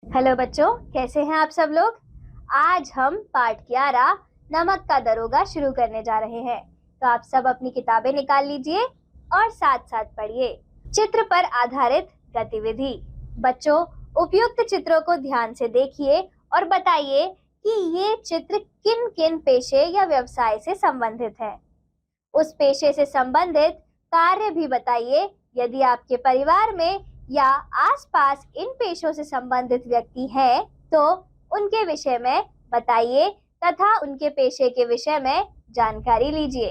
Hello बच्चों, कैसे हैं आप सब लोग। आज हम पाठ 11 नमक का दरोगा शुरू करने जा रहे हैं। तो आप सब अपनी किताबें निकाल लीजिए और साथ साथ पढ़िए। चित्र पर आधारित गतिविधि। बच्चों, उपयुक्त चित्रों को ध्यान से देखिए और बताइए कि ये चित्र किन किन पेशे या व्यवसाय से संबंधित है। उस पेशे से संबंधित कार्य भी बताइए। यदि आपके परिवार में या आसपास इन पेशों से संबंधित व्यक्ति हैं, तो उनके विषय में बताइए तथा उनके पेशे के विषय में जानकारी लीजिए।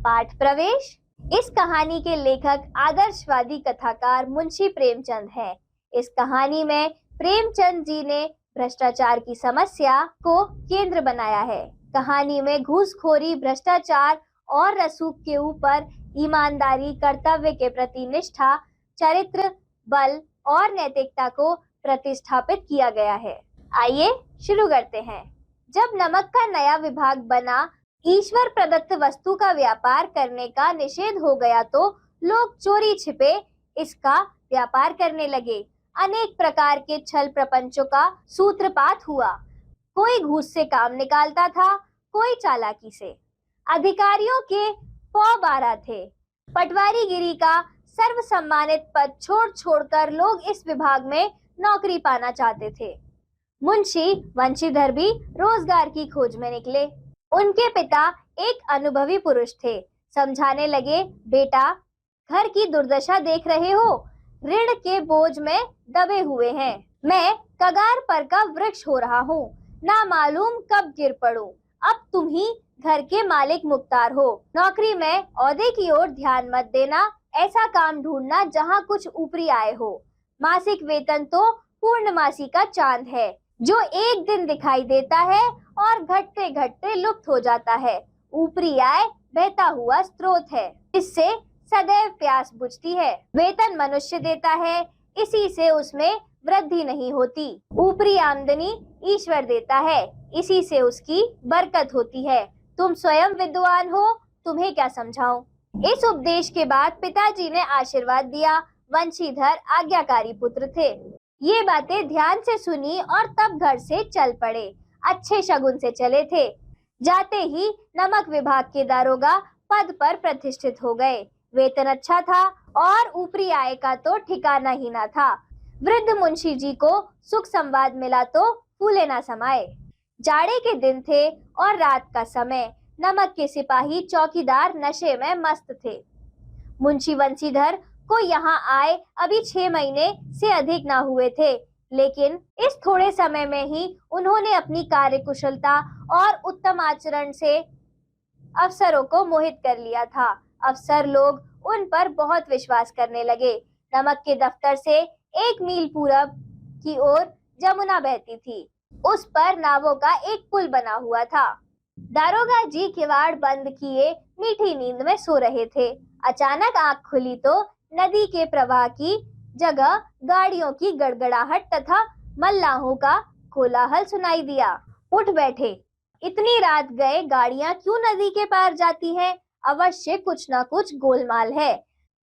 पाठ प्रवेश। इस कहानी के लेखक आदर्शवादी कथाकार मुंशी प्रेमचंद हैं। इस कहानी में प्रेमचंद जी ने भ्रष्टाचार की समस्या को केंद्र बनाया है। कहानी में घूसखोरी, भ्रष्टाचार और रसूख के ऊपर ईमानदारी, कर्तव्य के प्रति निष्ठा, चरित्र, बल और नैतिकता को प्रतिस्थापित किया गया है। आइए शुरू करते हैं। जब नमक का नया विभाग बना, ईश्वर प्रदत्त वस्तु का व्यापार करने का निषेध हो गया तो लोग चोरी छिपे इसका व्यापार करने लगे। अनेक प्रकार के छल प्रपंचों का सूत्रपात हुआ। कोई घूस से काम निकालता था, कोई चालाकी से। अधिकारियों के 112 थे। पटवारीगिरी का सर्व सम्मानित पद छोड़कर लोग इस विभाग में नौकरी पाना चाहते थे। मुंशी वंशीधर भी रोजगार की खोज में निकले। उनके पिता एक अनुभवी पुरुष थे। समझाने लगे, बेटा, घर की दुर्दशा देख रहे हो, ऋण के बोझ में दबे हुए हैं। मैं कगार पर का वृक्ष हो रहा हूँ, ना मालूम कब गिर पड़ूं। अब तुम ही घर के मालिक मुख्तार हो। नौकरी में औहदे की ओर ध्यान मत देना। ऐसा काम ढूंढना जहाँ कुछ ऊपरी आय हो। मासिक वेतन तो पूर्णमासी का चांद है, जो एक दिन दिखाई देता है और घटते घटते लुप्त हो जाता है। ऊपरी आय बहता हुआ स्रोत है, इससे सदैव प्यास बुझती है। वेतन मनुष्य देता है, इसी से उसमें वृद्धि नहीं होती। ऊपरी आमदनी ईश्वर देता है, इसी से उसकी बरकत होती है। तुम स्वयं विद्वान हो, तुम्हें क्या समझाऊं। इस उपदेश के बाद पिताजी ने आशीर्वाद दिया। वंशीधर आज्ञाकारी पुत्र थे। ये बातें ध्यान से सुनी और तब घर से चल पड़े। अच्छे शगुन से चले थे। जाते ही नमक विभाग के दारोगा पद पर प्रतिष्ठित हो गए। वेतन अच्छा था और ऊपरी आय का तो ठिकाना ही ना था। वृद्ध मुंशी जी को सुख संवाद मिला तो फूले ना समाये। जाड़े के दिन थे और रात का समय। नमक के सिपाही चौकीदार नशे में मस्त थे। मुंशी वंशीधर को यहाँ आए अभी 6 महीने से अधिक ना हुए थे, लेकिन इस थोड़े समय में ही उन्होंने अपनी कार्यकुशलता और उत्तम आचरण से अफसरों को मोहित कर लिया था। अफसर लोग उन पर बहुत विश्वास करने लगे। नमक के दफ्तर से 1 मील पूरब की ओर जमुना बहती थी। उस पर नावों का एक पुल बना हुआ था। दारोगा जी किवाड़ बंद किए मीठी नींद में सो रहे थे। अचानक आंख खुली तो नदी के प्रवाह की जगह गाड़ियों की गड़गड़ाहट तथा मल्लाहों का कोलाहल सुनाई दिया। उठ बैठे। इतनी रात गए गाड़ियां क्यों नदी के पार जाती हैं? अवश्य कुछ न कुछ गोलमाल है।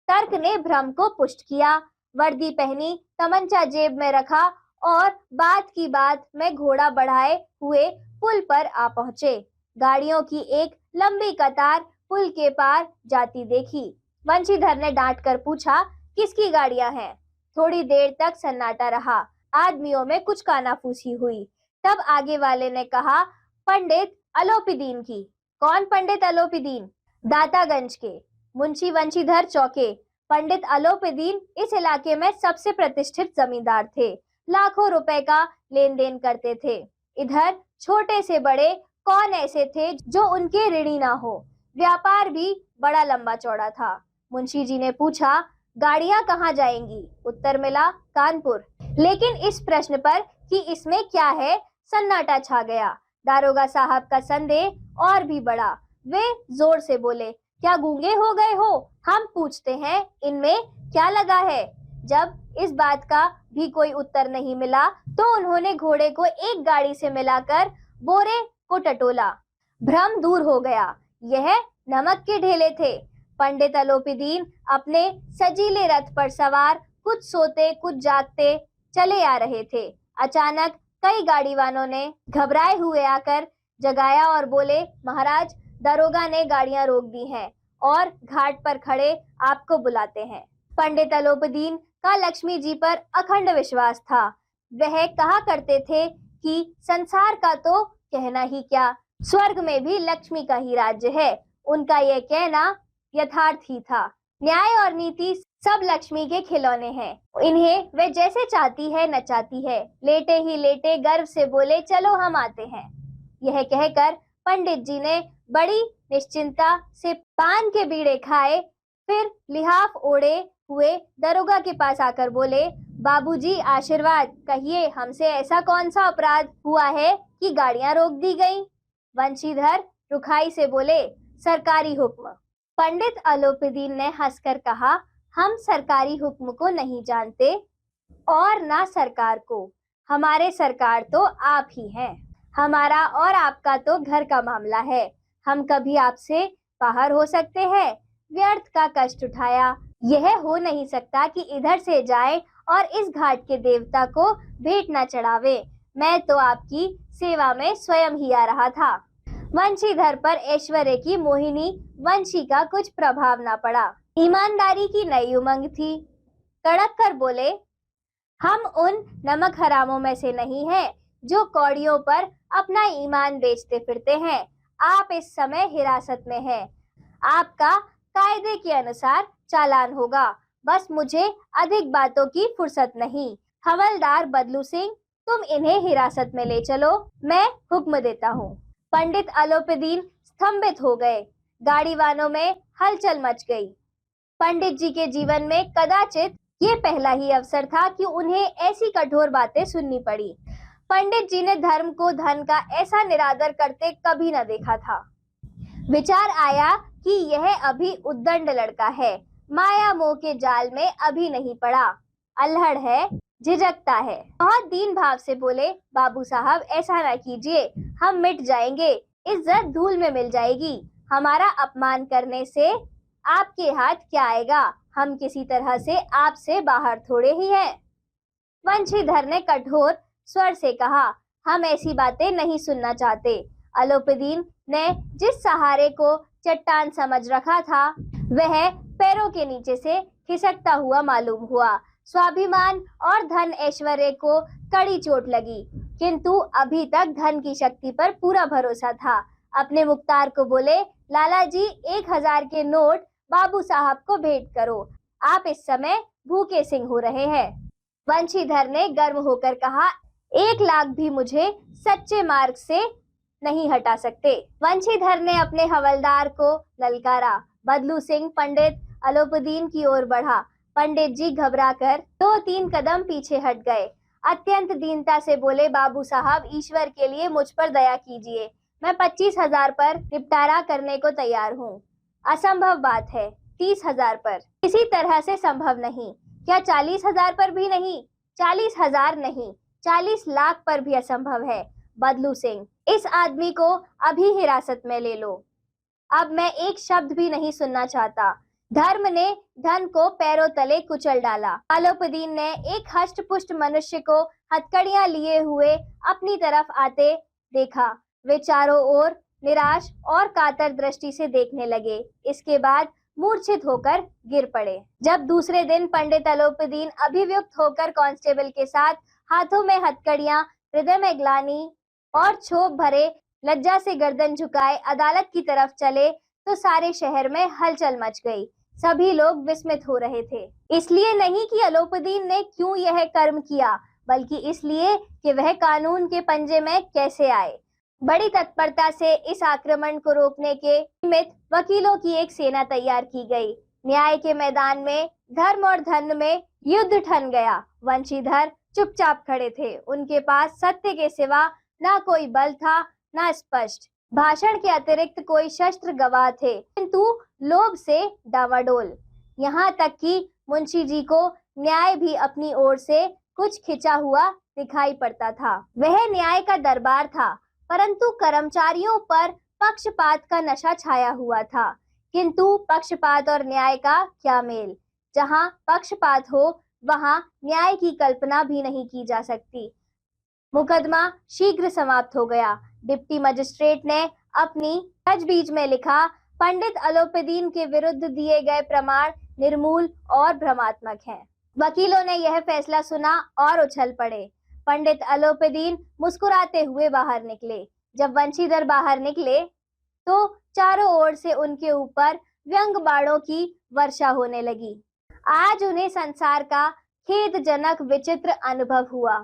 तर्क ने भ्रम को पुष्ट किया। वर्दी पहनी, तमंचा जेब में रखा और बात की बात में घोड़ा बढ़ाए हुए पुल पर आ पहुंचे। गाड़ियों की एक लंबी कतार पुल के पार जाती देखी। वंशीधर ने डांट कर पूछा, किसकी गाड़ियां हैं? थोड़ी देर तक सन्नाटा रहा। आदमियों में कुछ कानाफूसी हुई। तब आगे वाले ने कहा, पंडित अलोपीदीन की। कौन पंडित अलोपीदीन? दातागंज के। मुंशी वंशीधर चौंके। पंडित अलोपीदीन इस इलाके में सबसे प्रतिष्ठित जमींदार थे। लाखों रुपए का लेन देन करते थे। इधर छोटे से बड़े कौन ऐसे थे जो उनके ऋणी ना हो। व्यापार भी बड़ा लंबा चौड़ा था। मुंशी जी ने पूछा, गाड़ियां कहाँ जाएंगी? उत्तर मिला, कानपुर। लेकिन इस प्रश्न पर कि इसमें क्या है, सन्नाटा छा गया। दारोगा साहब का संदेह और भी बढ़ा। वे जोर से बोले, क्या गूंगे हो गए हो? हम पूछते हैं इनमें क्या लगा है। जब इस बात का भी कोई उत्तर नहीं मिला तो उन्होंने घोड़े को एक गाड़ी से मिलाकर बोरे को टटोला। भ्रम दूर हो गया। यह नमक के ढेले थे। पंडित अलोपीदीन अपने सजीले रथ पर सवार कुछ सोते कुछ जागते चले आ रहे थे। अचानक कई गाड़ी वालों ने घबराए हुए आकर जगाया और बोले, महाराज, दरोगा ने गाड़ियां रोक दी हैं और घाट पर खड़े आपको बुलाते हैं। पंडित अलोपदीन का लक्ष्मी जी पर अखंड विश्वास था। वह कहा करते थे कि संसार का तो कहना ही क्या, स्वर्ग में भी लक्ष्मी का ही राज्य है। उनका यह कहना यथार्थ ही था। न्याय और नीति सब लक्ष्मी के खिलौने हैं, इन्हें वे जैसे चाहती है नचाती है। लेटे ही लेटे गर्व से बोले, चलो हम आते हैं। यह कहकर पंडित जी ने बड़ी निश्चिंता से पान के बीड़े खाए, फिर लिहाफ ओढ़े हुए दरोगा के पास आकर बोले, बाबूजी आशीर्वाद, कहिए हमसे ऐसा कौन सा अपराध हुआ है कि गाड़ियां रोक दी गई। वंशीधर रुखाई से बोले, सरकारी हुक्म। पंडित अलोपीदीन ने हंसकर कहा, हम सरकारी हुक्म को नहीं जानते और ना सरकार को, हमारे सरकार तो आप ही हैं। हमारा और आपका तो घर का मामला है, हम कभी आपसे बाहर हो सकते हैं। व्यर्थ का कष्ट उठाया, यह हो नहीं सकता कि इधर से जाए और इस घाट के देवता को भेंट न चढ़ावे। मैं तो आपकी सेवा में स्वयं ही आ रहा था। वंशीधर पर ऐश्वर्य की मोहिनी वंशी का कुछ प्रभाव न पड़ा। ईमानदारी की नई उमंग थी। कड़क कर बोले, हम उन नमक हरामों में से नहीं हैं जो कौड़ियों पर अपना ईमान बेचते फिरते हैं। आप इस समय हिरासत में हैं। आपका कायदे के अनुसार चालान होगा। बस मुझे अधिक बातों की फुर्सत नहीं। हवलदार बदलू सिंह, तुम इन्हें हिरासत में ले चलो, मैं हुक्म देता हूँ। पंडित अलोपीदीन स्तंभित हो गए। गाड़ी वालों में हलचल मच गई। पंडित जी के जीवन में कदाचित ये पहला ही अवसर था कि उन्हें ऐसी कठोर बातें सुननी पड़ी। पंडित जी ने धर्म को धन का ऐसा निरादर करते कभी न देखा था। विचार आया कि यह अभी उद्दंड लड़का है, माया मोह के जाल में अभी नहीं पड़ा, अल्हड़ है, झिझकता है। बहुत दीन भाव से बोले, बाबू साहब ऐसा ना कीजिए, हम मिट जाएंगे, इज्जत धूल में मिल जाएगी। हमारा अपमान करने से आपके हाथ क्या आएगा, हम किसी तरह से आपसे बाहर थोड़े ही हैं। वंशीधर ने कठोर स्वर से कहा, हम ऐसी बातें नहीं सुनना चाहते। अलोपीदीन ने जिस सहारे को चट्टान समझ रखा था वह पैरों के नीचे से खिसकता हुआ मालूम हुआ। स्वाभिमान और धन ऐश्वर्य को कड़ी चोट लगी, किंतु अभी तक धन की शक्ति पर पूरा भरोसा था। अपने मुख्तार को बोले, लाला जी 1000 के नोट बाबू साहब को भेंट करो, आप इस समय भूखे सिंह हो रहे हैं। वंशीधर ने गर्म होकर कहा, 1 लाख भी मुझे सच्चे मार्ग से नहीं हटा सकते। वंशीधर ने अपने हवलदार को ललकारा। बदलू सिंह पंडित अलोपीदीन की ओर बढ़ा। पंडित जी घबराकर 2-3 कदम पीछे हट गए। अत्यंत दीनता से बोले, बाबू साहब ईश्वर के लिए मुझ पर दया कीजिए, मैं 25,000 पर निपटारा करने को तैयार हूँ। असंभव बात है, 30,000 पर किसी तरह से संभव नहीं। क्या 40,000 पर भी नहीं? 40,000 नहीं, 40 लाख पर भी असंभव है। बदलू सिंह, इस आदमी को अभी हिरासत में ले लो। अब मैं एक शब्द भी नहीं सुनना चाहता। धर्म ने धन को पैरों तले कुचल डाला। अलोपीदीन ने एक हष्ट पुष्ट मनुष्य को हथकड़ियां लिए हुए अपनी तरफ आते देखा। वे चारों ओर निराश और कातर दृष्टि से देखने लगे। इसके बाद मूर्छित होकर गिर पड़े। जब दूसरे दिन पंडित अलोपीदीन अभिव्यक्त होकर कांस्टेबल के साथ हाथों में हथकड़ियां, हृदय में ग्लानि और क्षोभ भरे लज्जा से गर्दन झुकाए अदालत की तरफ चले तो सारे शहर में हलचल मच गई। सभी लोग विस्मित हो रहे थे। इसलिए नहीं कि अलोपीदीन ने क्यों यह कर्म किया, बल्कि इसलिए कि वह कानून के पंजे में कैसे आए। बड़ी तत्परता से इस आक्रमण को रोकने के निमित्त वकीलों की एक सेना तैयार की गई। न्याय के मैदान में धर्म और धन में युद्ध ठन गया। वंशीधर चुपचाप खड़े थे। उनके पास सत्य के सिवा ना कोई बल था, ना स्पष्ट भाषण के अतिरिक्त कोई शस्त्र गवाह थे, किंतु लोभ से डावाडोल। यहाँ तक कि मुंशी जी को न्याय भी अपनी ओर से कुछ खिंचा हुआ दिखाई पड़ता था। वह न्याय का दरबार था, परंतु कर्मचारियों पर पक्षपात का नशा छाया हुआ था। किंतु पक्षपात और न्याय का क्या मेल। जहाँ पक्षपात हो वहाँ न्याय की कल्पना भी नहीं की जा सकती। मुकदमा शीघ्र समाप्त हो गया। डिप्टी मजिस्ट्रेट ने अपनी तजवीज में लिखा, पंडित अलोपीदीन के विरुद्ध दिए गए प्रमाण निर्मूल और भ्रमात्मक हैं। वकीलों ने यह फैसला सुना और उछल पड़े। पंडित अलोपीदीन मुस्कुराते हुए बाहर निकले। जब वंशीधर बाहर निकले तो चारों ओर से उनके ऊपर व्यंग बाणों की वर्षा होने लगी। आज उन्हें संसार का खेदजनक विचित्र अनुभव हुआ।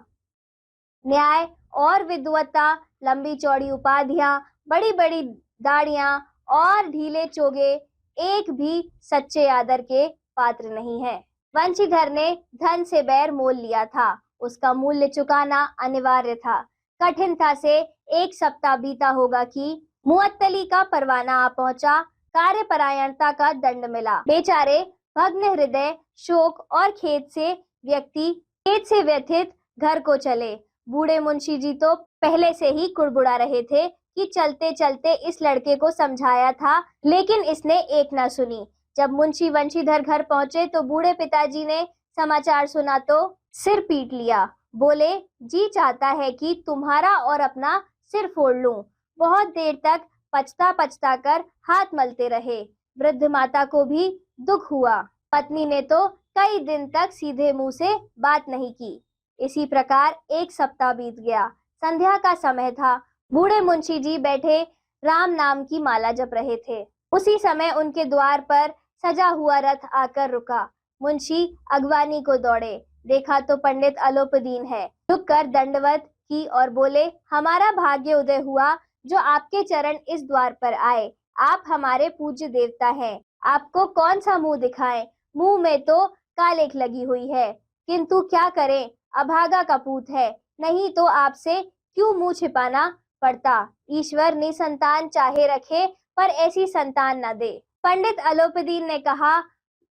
न्याय और विद्वत्ता, लंबी चौड़ी उपाधियां, बड़ी बड़ी दाढ़ियां और ढीले चोगे एक भी सच्चे आदर के पात्र नहीं है। वंशीधर ने धन से बैर मोल लिया था, उसका मूल्य चुकाना अनिवार्य था। कठिनता से 1 सप्ताह बीता होगा कि मुअत्तली का परवाना आ पहुंचा। कार्यपरायणता का दंड मिला। बेचारे भग्न हृदय, शोक और खेद से व्यथित घर को चले। बूढ़े मुंशी जी तो पहले से ही कुड़बुड़ा रहे थे कि चलते चलते इस लड़के को समझाया था, लेकिन इसने एक ना सुनी। जब मुंशी वंशीधर घर पहुंचे तो बूढ़े पिताजी ने समाचार सुना तो सिर पीट लिया। बोले, जी चाहता है कि तुम्हारा और अपना सिर फोड़ लूं। बहुत देर तक पछता पछता कर हाथ मलते रहे। वृद्ध माता को भी दुख हुआ। पत्नी ने तो कई दिन तक सीधे मुंह से बात नहीं की। इसी प्रकार 1 सप्ताह बीत गया। संध्या का समय था। बूढ़े मुंशी जी बैठे राम नाम की माला जप रहे थे। उसी समय उनके द्वार पर सजा हुआ रथ आकर रुका। मुंशी अगवानी को दौड़े। देखा तो पंडित अलोपीदीन है। झुककर दंडवत की और बोले, हमारा भाग्य उदय हुआ जो आपके चरण इस द्वार पर आए। आप हमारे पूज्य देवता हैं। आपको कौन सा मुंह दिखाएं? मुंह में तो कालिख लगी हुई है, किंतु क्या करें, अभागा का पूत है, नहीं तो आपसे क्यों मुंह छिपाना पड़ता। ईश्वर निसंतान चाहे रखे, पर ऐसी संतान न दे। पंडित अलोपीदीन ने कहा,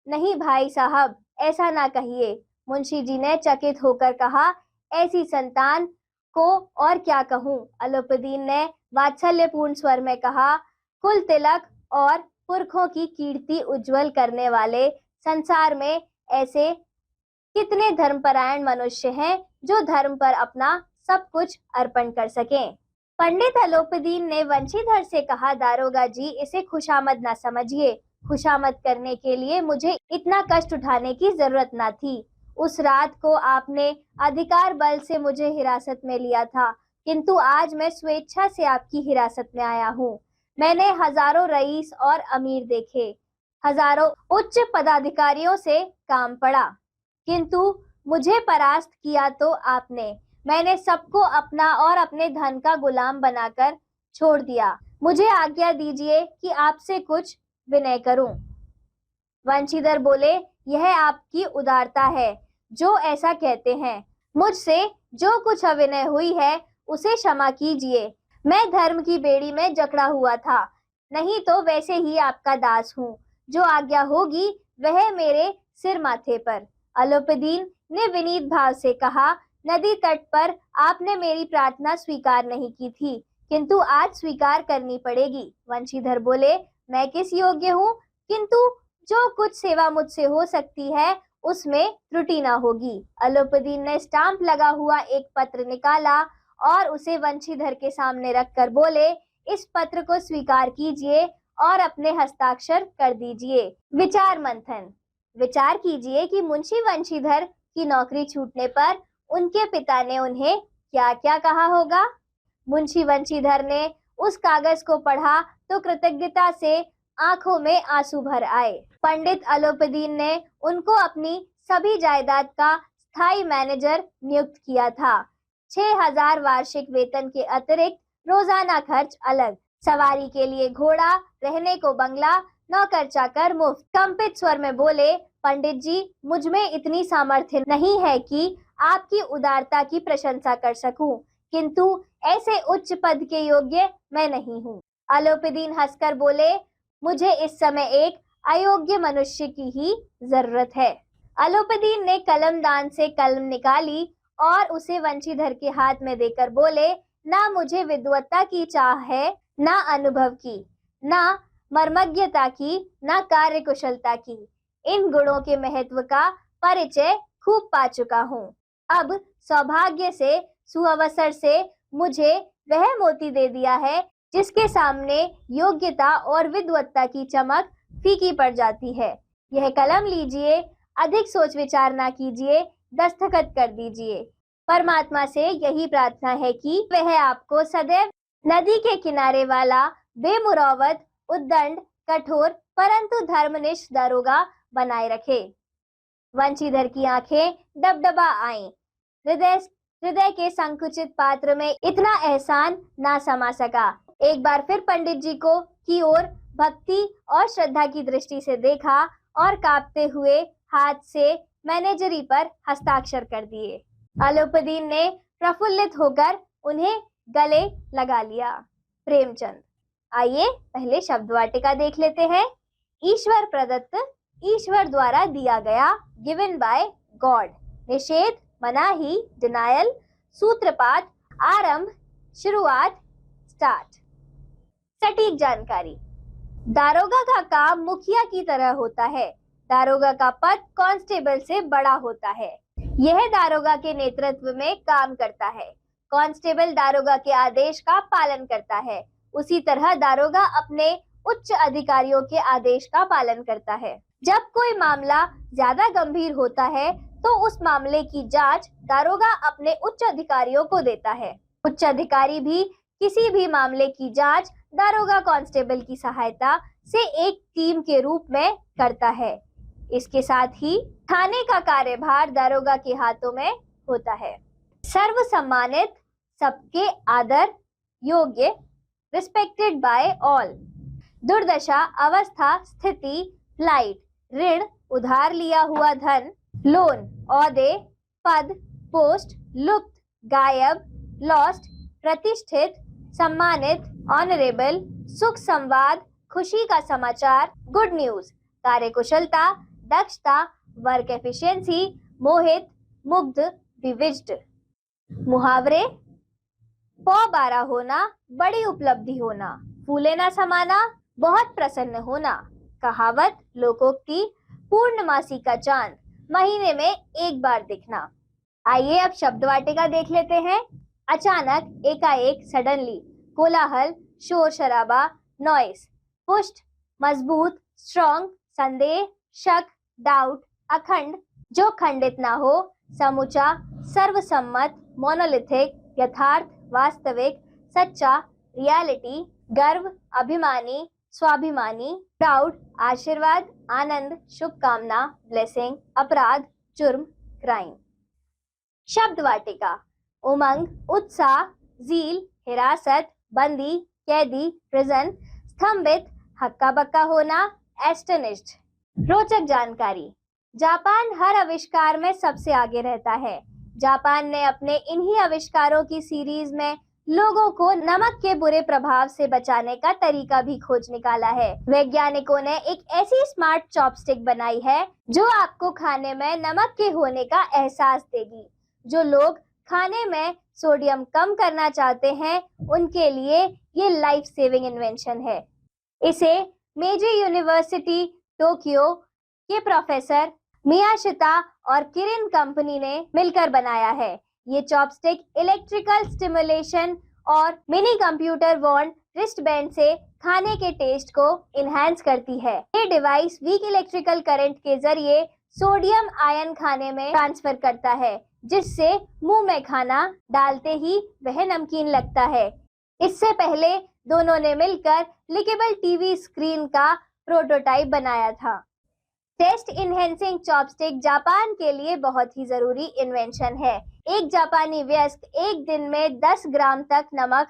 नहीं भाई साहब, ऐसा ना कहिए। मुंशी जी ने चकित होकर कहा, ऐसी संतान को और क्या कहूं। अलोपीदीन ने वात्सल्यपूर्ण स्वर में कहा, कुल तिलक और पुरखों की कीर्ति उज्जवल करने वाले संसार में ऐसे कितने धर्मपरायण मनुष्य हैं जो धर्म पर अपना सब कुछ अर्पण कर सकें। पंडित अलोपीदीन ने वंशीधर से कहा, दारोगा जी, इसे खुशामद ना समझिए। खुशामद करने के लिए मुझे इतना कष्ट उठाने की जरूरत ना थी। उस रात को आपने अधिकार बल से मुझे हिरासत में लिया था, किंतु आज मैं स्वेच्छा से आपकी हिरासत में आया हूँ। मैंने हजारों रईस और अमीर देखे, हजारों उच्च पदाधिकारियों से काम पड़ा, किंतु मुझे परास्त किया तो आपने। मैंने सबको अपना और अपने धन का गुलाम बनाकर छोड़ दिया। मुझे आज्ञा दीजिए कि आपसे कुछ विनय करूं। वंशीधर बोले, यह आपकी उदारता है जो ऐसा कहते हैं। मुझसे जो कुछ अविनय हुई है उसे क्षमा कीजिए। मैं धर्म की बेड़ी में जकड़ा हुआ था, नहीं तो वैसे ही आपका दास हूँ। जो आज्ञा होगी वह मेरे सिर माथे पर। अलोपीदीन ने विनीत भाव से कहा, नदी तट पर आपने मेरी प्रार्थना स्वीकार नहीं की थी, किंतु आज स्वीकार करनी पड़ेगी। वंशीधर बोले, मैं किस योग्य हूँ, किंतु जो कुछ सेवा मुझसे हो सकती है उसमें त्रुटि ना होगी। अलोपीदीन ने स्टाम्प लगा हुआ एक पत्र निकाला और उसे वंशीधर के सामने रखकर बोले, इस पत्र को स्वीकार कीजिए और अपने हस्ताक्षर कर दीजिए। विचार मंथन। विचार कीजिए कि मुंशी वंशीधर की नौकरी छूटने पर उनके पिता ने उन्हें क्या क्या कहा होगा। मुंशी वंशीधर ने उस कागज को पढ़ा तो कृतज्ञता से आंखों में आंसू भर आए। पंडित अलोपीदीन ने उनको अपनी सभी जायदाद का स्थायी मैनेजर नियुक्त किया था। 6000 वार्षिक वेतन के अतिरिक्त रोजाना खर्च अलग, सवारी के लिए घोड़ा, रहने को बंगला, नौकर चाकर मुफ्त। कंपित स्वर में बोले, पंडित जी, मुझ में इतनी सामर्थ्य नहीं है कि आपकी उदारता की प्रशंसा कर सकूं, किंतु ऐसे उच्च पद के योग्य मैं नहीं हूँ। अलोपीदीन हंसकर बोले, मुझे इस समय एक अयोग्य मनुष्य की ही जरूरत है। अलोपीदीन ने कलमदान से कलम निकाली और उसे वंशीधर के हाथ में देकर बोले, ना मुझे विद्वत्ता की चाह है, ना अनुभव की, ना मर्मज्ञता की, ना कार्य कुशलता की। इन गुणों के महत्व का परिचय खूब पा चुका हूँ। अब सौभाग्य से सुअवसर से मुझे वह मोती दे दिया है जिसके सामने योग्यता और विद्वत्ता की चमक फीकी पड़ जाती है। यह कलम लीजिए, अधिक सोच विचार ना कीजिए, दस्तखत कर दीजिए। परमात्मा से यही प्रार्थना है कि वह आपको सदैव नदी के किनारे वाला बेमुरौवत, उद्दंड, कठोर परंतु धर्मनिष्ठ दरोगा बनाए रखे। वंशीधर की आंखें डबडबा आईं। हृदय के संकुचित पात्र में इतना एहसान ना समा सका। एक बार फिर पंडित जी को की ओर भक्ति और श्रद्धा की दृष्टि से देखा और कांपते हुए हाथ से मैनेजरी पर हस्ताक्षर कर दिए। अलोपदीन ने प्रफुल्लित होकर उन्हें गले लगा लिया। प्रेमचंद। आइए पहले शब्द वाटिका देख लेते हैं। ईश्वर प्रदत्त, ईश्वर द्वारा दिया गया, गिवन बाय गॉड। निषेध, मनाही, डिनायल। सूत्रपात, आरंभ, शुरुआत, स्टार्ट। सटीक जानकारी। दारोगा का काम मुखिया की तरह होता है। दारोगा का पद कांस्टेबल से बड़ा होता है। यह दारोगा के नेतृत्व में काम करता है। कांस्टेबल दारोगा के आदेश का पालन करता है। उसी तरह दारोगा अपने उच्च अधिकारियों के आदेश का पालन करता है। जब कोई मामला ज्यादा गंभीर होता है तो उस मामले की जांच दारोगा अपने उच्च अधिकारियों को देता है। उच्च अधिकारी भी किसी भी मामले की जांच दारोगा कांस्टेबल की सहायता से एक टीम के रूप में करता है। इसके साथ ही थाने का कार्यभार दारोगा के हाथों में होता है। सर्व सम्मानित, सबके आदर योग्य, रिस्पेक्टेड बाय ऑल। दुर्दशा, अवस्था, स्थिति, फ्लाइट, ऋण, उधार लिया हुआ धन, लोन, औहदे, पद, पोस्ट, लुप्त, गायब, लॉस्ट, प्रतिष्ठित, सम्मानित, ऑनरेबल, सुख संवाद, खुशी का समाचार, गुड न्यूज, कार्यकुशलता, दक्षता, वर्क एफिशिएंसी, मोहित, मुग्ध, विविष्ट। मुहावरे, पौ बारह होना, बड़ी उपलब्धि होना, फूले ना समाना, बहुत प्रसन्न होना। कहावत, लोकोक्ति, पूर्णमासी का चांद, महीने में एक बार दिखना। आइए अब शब्द वाटिका देख लेते हैं। अचानक, एकाएक, सडनली। कोलाहल, शोर शराबा, नॉइस। पुष्ट, मजबूत, स्ट्रॉन्ग, संदेह, शक, डाउट, अखंड, जो खंडित ना हो, समूचा, सर्वसम्मत, मोनोलिथिक, यथार्थ, वास्तविक, सच्चा, रियलिटी, गर्व, अभिमानी, स्वाभिमानी, प्राउड, आशीर्वाद, आनंद, शुभकामना, ब्लेसिंग, अपराध, जुर्म, क्राइम। शब्द वाटिका। उमंग, उत्साह, जील, हिरासत, बंदी, कैदी, प्रिजन, स्तंभित, हक्का बक्का होना, एस्टनिश्ड। रोचक जानकारी। जापान हर आविष्कार में सबसे आगे रहता है। जापान ने अपने इन्हीं आविष्कारों की सीरीज में लोगों को नमक के बुरे प्रभाव से बचाने का तरीका भी खोज निकाला है। वैज्ञानिकों ने एक ऐसी स्मार्ट चॉपस्टिक बनाई है जो आपको खाने में नमक के होने का एहसास देगी। जो लोग खाने में सोडियम कम करना चाहते हैं उनके लिए ये लाइफ सेविंग इन्वेंशन है। इसे मेजी यूनिवर्सिटी टोक्यो के प्रोफेसर मियाशिता और किरिन कंपनी ने मिलकर बनाया है। ये चॉपस्टिक इलेक्ट्रिकल स्टिमुलेशन और मिनी कंप्यूटर वॉन्ड रिस्ट बैंड से खाने के टेस्ट को इनहैंस करती है। ये डिवाइस वीक इलेक्ट्रिकल करंट के जरिए सोडियम आयन खाने में ट्रांसफर करता है, जिससे मुंह में खाना डालते ही वह नमकीन लगता है। इससे पहले दोनों ने मिलकर लिकेबल टीवी स्क्रीन का प्रोटोटाइप बनाया था। टेस्ट इनहेंसिंग चॉपस्टिक जापान के लिए बहुत ही जरूरी इन्वेंशन है। एक जापानी वयस्क एक दिन में 10 ग्राम तक नमक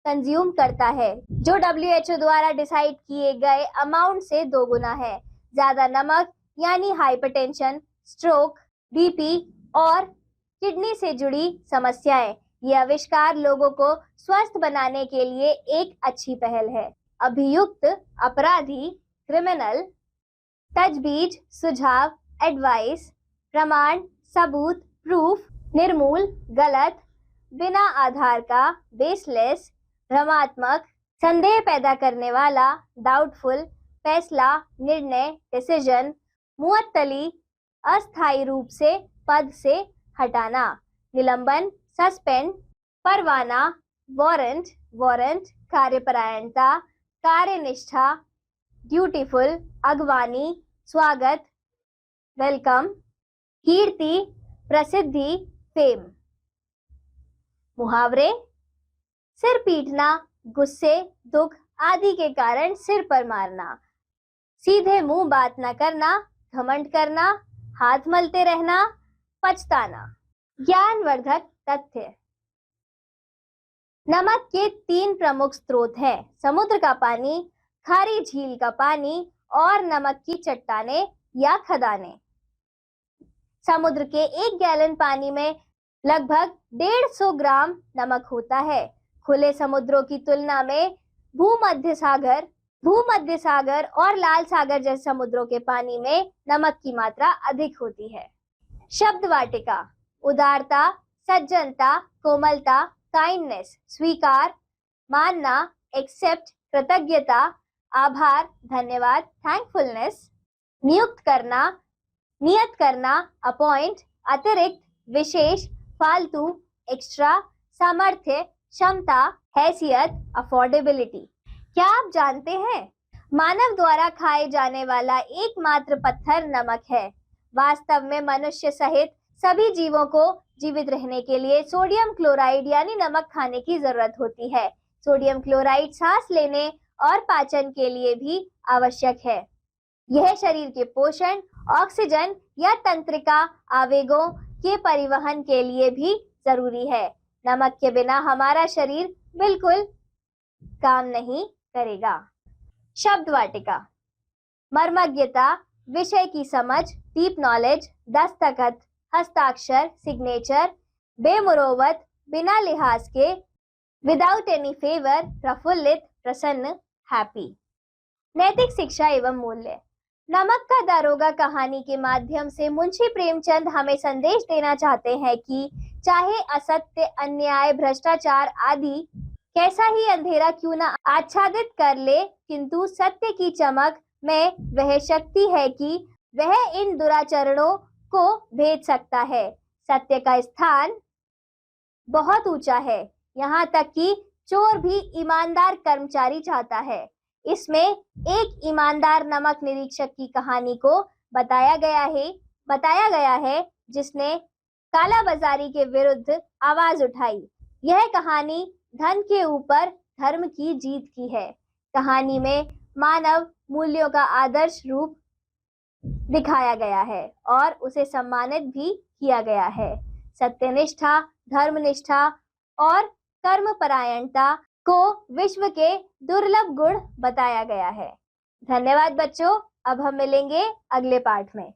कंज्यूम करता है, जो WHO द्वारा डिसाइड किए गए अमाउंट से 2 गुना है। ज्यादा नमक यानी हाइपरटेंशन, स्ट्रोक, बीपी और किडनी से जुड़ी समस्याएं। ये आविष्कार लोगों को स्वस्थ बनाने के लिए एक अच्छी पहल है। अभियुक्त, अपराधी, क्रिमिनल, तजवीज, सुझाव, एडवाइस, प्रमाण, सबूत, प्रूफ, निर्मूल, गलत, बिना आधार का, बेसलेस, भ्रमात्मक, संदेह पैदा करने वाला, डाउटफुल, फैसला, निर्णय, डिसीजन, मुअत्तली, अस्थायी रूप से पद से हटाना, निलंबन, सस्पेंड, परवाना, वारंट, वारंट, कार्यपरायणता, कार्यनिष्ठा, ड्यूटीफुल, अगवानी, स्वागत, वेलकम, कीर्ति, प्रसिद्धि, फेम। मुहावरे, सिर पीटना, गुस्से, दुख आदि के कारण सिर पर मारना, सीधे मुंह बात न करना, घमंड करना, हाथ मलते रहना, पछताना। ज्ञानवर्धक तथ्य। नमक के 3 प्रमुख स्रोत हैं: समुद्र का पानी, खारी झील का पानी और नमक की चट्टानें या खदानें। समुद्र के 1 गैलन पानी में लगभग 150 ग्राम नमक होता है। खुले समुद्रों की तुलना में भूमध्य सागर और लाल सागर जैसे समुद्रों के पानी में नमक की मात्रा अधिक होती है। शब्द वाटिका। उदारता, सज्जनता, कोमलता, काइंडनेस, स्वीकार, मानना, एक्सेप्ट, कृतज्ञता, आभार, धन्यवाद, थैंकफुलनेस। नियुक्त करना, नियत करना, अपॉइंट, अतिरिक्त, विशेष, फालतू, एक्स्ट्रा, सामर्थ्य, क्षमता, हैसियत, अफोर्डेबिलिटी। क्या आप जानते हैं मानव द्वारा खाए जाने वाला एकमात्र पत्थर नमक है। वास्तव में मनुष्य सहित सभी जीवों को जीवित रहने के लिए सोडियम क्लोराइड यानी नमक खाने की जरूरत होती है। सोडियम क्लोराइड सांस लेने और पाचन के लिए भी आवश्यक है। यह शरीर के पोषण, ऑक्सीजन या तंत्रिका आवेगों के परिवहन के लिए भी जरूरी है। नमक के बिना हमारा शरीर बिल्कुल काम नहीं करेगा। शब्द वाटिका। मर्मज्ञता, विषय की समझ, डीप नॉलेज, दस्तखत, हस्ताक्षर, सिग्नेचर, बेमुरौवत, बिना लिहाज के, विदाउट एनी फेवर, प्रफुल्लित, प्रसन्न, हैप्पी। नैतिक शिक्षा एवं मूल्य। नमक का दारोगा कहानी के माध्यम से मुंशी प्रेमचंद हमें संदेश देना चाहते हैं कि चाहे असत्य, अन्याय, भ्रष्टाचार आदि कैसा ही अंधेरा क्यों न आच्छादित कर ले, किंतु सत्य की चमक में वह शक्ति है कि वह इन दुराचरणों को भेद सकता है। सत्य का स्थान बहुत ऊंचा है, यहाँ तक कि चोर भी ईमानदार कर्मचारी चाहता है। इसमें एक ईमानदार नमक निरीक्षक की कहानी को बताया गया है जिसने कालाबाजारी के विरुद्ध आवाज उठाई। यह कहानी धन के ऊपर धर्म की जीत की है। कहानी में मानव मूल्यों का आदर्श रूप दिखाया गया है और उसे सम्मानित भी किया गया है। सत्यनिष्ठा, धर्मनिष्ठा और कर्मपरायणता को विश्व के दुर्लभ गुण बताया गया है। धन्यवाद बच्चों, अब हम मिलेंगे अगले पाठ में।